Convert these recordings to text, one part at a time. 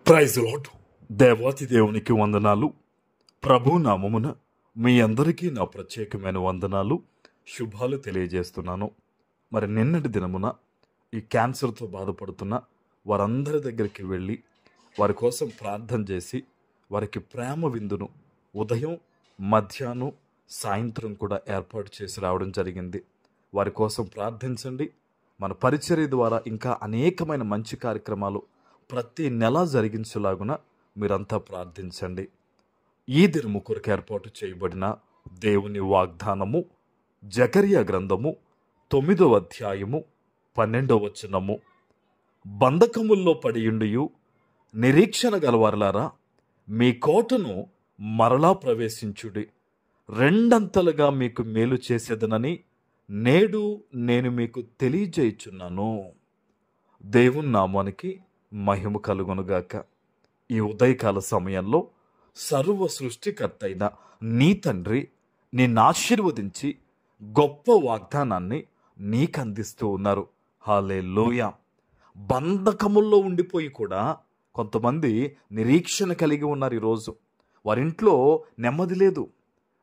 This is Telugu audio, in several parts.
Praise lord. దేవాతి దేవునికి వందనాలు. ప్రభు నామమున మీ అందరికీ నా ప్రత్యేకమైన వందనాలు, శుభాలు తెలియజేస్తున్నాను. మరి నిన్నటి దినమున ఈ క్యాన్సర్తో బాధపడుతున్న వారందరి దగ్గరికి వెళ్ళి వారి కోసం ప్రార్థన చేసి వారికి ప్రేమ విందును ఉదయం, మధ్యాహ్నం, సాయంత్రం కూడా ఏర్పాటు చేసి రావడం జరిగింది. వారి కోసం ప్రార్థించండి. మన పరిచర్య ద్వారా ఇంకా అనేకమైన మంచి కార్యక్రమాలు ప్రతి నెల జరిగించేలాగున మీరంతా ప్రార్థించండి. ఈ దినము కొరకు ఏర్పాటు చేయబడిన దేవుని వాగ్దానము జకరియా గ్రంథము 9వ అధ్యాయము 12వ వచనము. బంధకముల్లో పడియుండియు నిరీక్షణ గలవారలారా, మీ కోటను మరలా ప్రవేశించుడి, రెండంతలుగా మీకు మేలు చేసేదనని నేడు నేను మీకు తెలియజేయుచున్నాను. దేవుని నామానికి మహిమ కలుగునుగాక. ఈ ఉదయకాల సమయంలో సర్వ సృష్టికర్త అయిన నీ తండ్రి నిన్ను ఆశీర్వదించి గొప్ప వాగ్దానాన్ని నీకు అందిస్తూ ఉన్నారు. హల్లెలూయా. బంధకముల్లో ఉండిపోయి కూడా కొంతమంది నిరీక్షణ కలిగి ఉన్నారు. ఈరోజు వారింట్లో నెమ్మది లేదు,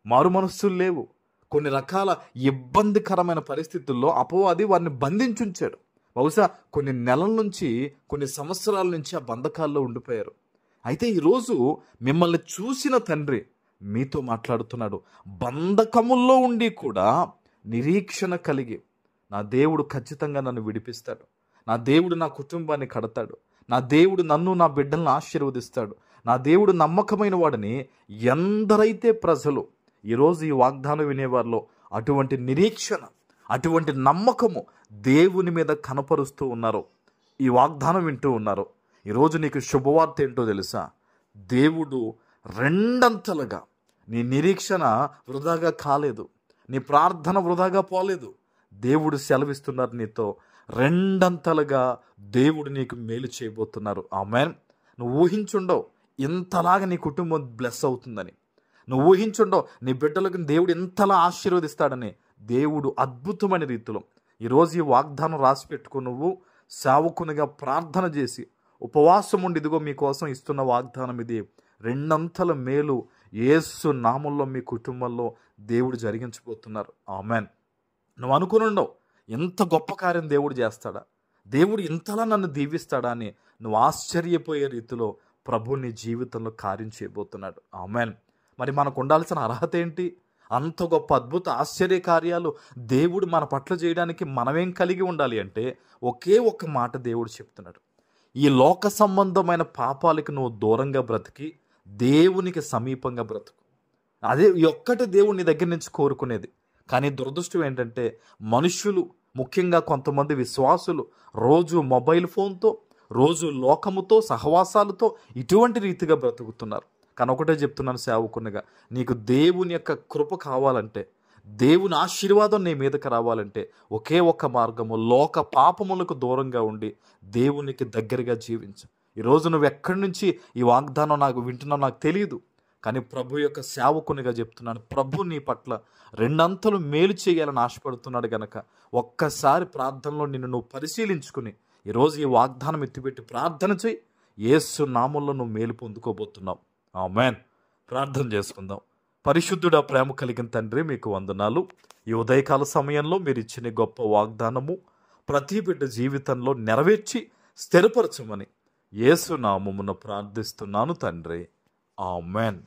మారు మనస్సులు లేవు. కొన్ని రకాల ఇబ్బందికరమైన పరిస్థితుల్లో అపవాది వారిని బంధించుంచాడు. బహుశా కొన్ని నెలల నుంచి, కొన్ని సంవత్సరాల నుంచి ఆ బంధకాల్లో ఉండిపోయారు. అయితే ఈరోజు మిమ్మల్ని చూసిన తండ్రి మీతో మాట్లాడుతున్నాడు. బంధకముల్లో ఉండి కూడా నిరీక్షణ కలిగి, నా దేవుడు ఖచ్చితంగా నన్ను విడిపిస్తాడు, నా దేవుడు నా కుటుంబాన్ని కడతాడు, నా దేవుడు నన్ను, నా బిడ్డలను ఆశీర్వదిస్తాడు, నా దేవుడు నమ్మకమైన వాడని ఎందరైతే ప్రజలు ఈరోజు ఈ వాగ్దానం వినేవారిలో అటువంటి నిరీక్షణ, అటువంటి నమ్మకము దేవుని మీద కనపరుస్తూ ఉన్నారు, ఈ వాగ్దానం వింటూ ఉన్నారు. ఈరోజు నీకు శుభవార్త ఏంటో తెలుసా? దేవుడు రెండంతలుగా, నీ నిరీక్షణ వృధాగా కాలేదు, నీ ప్రార్థన వృధాగా పోలేదు. దేవుడు సెలవిస్తున్నారు నీతో, రెండంతలుగా దేవుడు నీకు మేలు చేయబోతున్నారు. ఆమేన్. నువ్వు ఊహించుండవు ఇంతలాగా నీ కుటుంబం బ్లెస్ అవుతుందని, నువ్వు ఊహించుండవు నీ బిడ్డలకు దేవుడు ఎంతలా ఆశీర్వదిస్తాడని. దేవుడు అద్భుతమైన రీతిలో ఈరోజు ఈ వాగ్దానం రాసి పెట్టుకో. నువ్వు సేవకునిగా ప్రార్థన చేసి ఉపవాసం ఉండి, ఇదిగో మీకోసం ఇస్తున్న వాగ్దానం ఇది, రెండంతల మేలు యేసు నామంలో మీ కుటుంబంలో దేవుడు జరిగించబోతున్నారు. ఆమేన్. నువ్వు అనుకునుండవు ఎంత గొప్ప కార్యం దేవుడు చేస్తాడా, దేవుడు ఇంతలా నన్ను దీవిస్తాడా అని నువ్వు ఆశ్చర్యపోయే రీతిలో ప్రభు నీ జీవితంలో కార్యం చేయబోతున్నాడు. ఆమేన్. మరి మనకు ఉండాల్సిన అర్హత ఏంటి? అంత గొప్ప అద్భుత ఆశ్చర్య కార్యాలు దేవుడు మన పట్ల చేయడానికి మనమేం కలిగి ఉండాలి అంటే, ఒకే ఒక్క మాట దేవుడు చెప్తున్నాడు. ఈ లోక సంబంధమైన పాపాలకి నువ్వు దూరంగా బ్రతికి దేవునికి సమీపంగా బ్రతుకు. అదే ఈ ఒక్కటి దేవుడు నీ దగ్గర నుంచి కోరుకునేది. కానీ దురదృష్టం ఏంటంటే, మనుషులు, ముఖ్యంగా కొంతమంది విశ్వాసులు రోజు మొబైల్ ఫోన్తో, రోజు లోకముతో, సహవాసాలతో ఇటువంటి రీతిగా బ్రతుకుతున్నారు. కానీ ఒకటే చెప్తున్నాను సేవకునిగా, నీకు దేవుని యొక్క కృప కావాలంటే, దేవుని ఆశీర్వాదం నీ మీదకి రావాలంటే ఒకే ఒక్క మార్గము, లోక పాపములకు దూరంగా ఉండి దేవునికి దగ్గరగా జీవించు. ఈరోజు నువ్వు ఎక్కడి నుంచి ఈ వాగ్దానం నాకు వింటున్నావు నాకు తెలియదు, కానీ ప్రభు యొక్క సేవకునిగా చెప్తున్నాను, ప్రభు నీ పట్ల రెండంతలు మేలు చేయాలని ఆశపడుతున్నాడు గనక ఒక్కసారి ప్రార్థనలో నిన్ను నువ్వు పరిశీలించుకుని ఈరోజు ఈ వాగ్దానం ఎత్తిపెట్టి ప్రార్థన చేయి. యేసు నామంలో నువ్వు మేలు పొందుకోబోతున్నావు. ఆమేన్. ప్రార్థన చేసుకుందాం. పరిశుద్ధుడా, ప్రేమ కలిగిన తండ్రి, మీకు వందనాలు. ఈ ఉదయకాల సమయంలో మీరు ఇచ్చిన గొప్ప వాగ్దానము ప్రతి బిడ్డ జీవితంలో నెరవేర్చి స్థిరపరచమని యేసు నామమున ప్రార్థిస్తున్నాను తండ్రి. ఆమేన్.